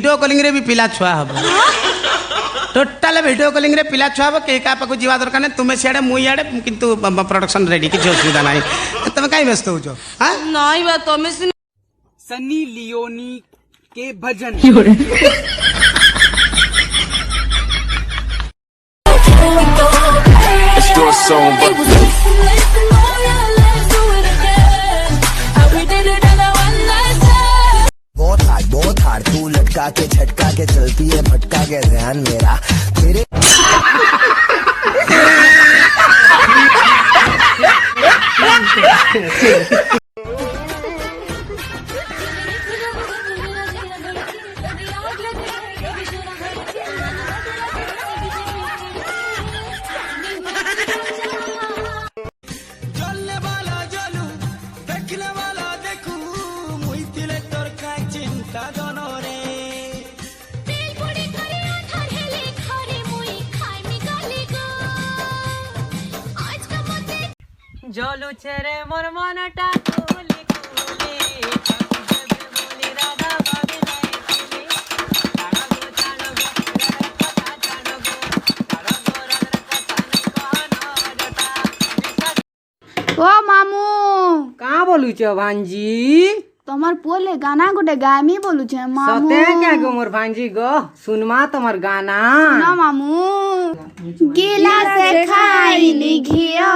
video calling रे भी पिला छुआ हम टोटाल वीडियो कॉलिंग रे पिला छुआ हम के का पाक जीवा दरकार नहीं तुम्हें सियाड़े मुई आड़े किंतु प्रोडक्शन रेडी किसी असुविधा नहीं तुम कहीं व्यस्त हो हां नहीं बा तुम सनी लियोनी के भजन बहुत हार्ड तू लटका के झटका के चलती है भटका के ध्यान मेरा तेरे জলু ছেড়ে মোর মনটা কুলি কুলি বলি রাধা ভাবি নাই তুমি ছাড়গো ছাড়গো কথা ছাড়গো ছাড়গো রাধার কথা ओ मामू कहाँ बोलू छो भांजी तमर पोले गाना गोटे गामी बोलू छे मामू सते क्या गो मोर भांजी गो सुनमा तमर गाना ना मामू गिला से खाइली घिया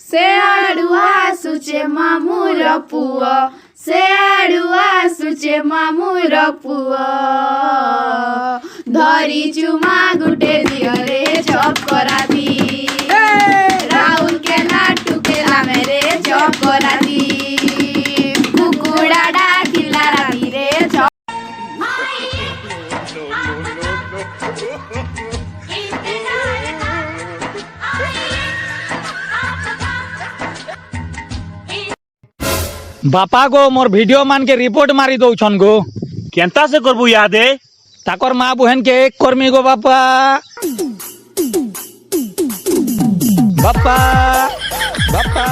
से अड़ुआ सुचे मामू रपुआ से अड़ुआ सुचे मामू रपुआ धरी चुमा गुटे दियो रे चपकरा दी राहुल के नाटू के नामे रे चपकरा दी कुकुड़ा डाकिला रानी रे बापा गो मोर वीडियो मान के रिपोर्ट मारी दौछन गो केंता से करबू याद है ताकर माँ बहन के एक कर्मी गो बापा बापा बापा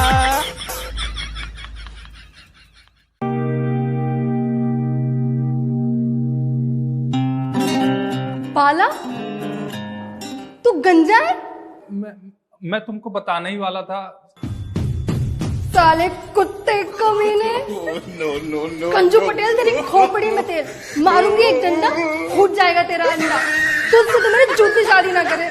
पाला तू गंजा है मैं तुमको बताने ही वाला था साले कुत्ते कमीने कंजू पटेल तेरी खोपड़ी में तेल मारूंगी एक डंडा फूट जाएगा तेरा अंडा तुझसे तो मेरी जूती शादी ना करे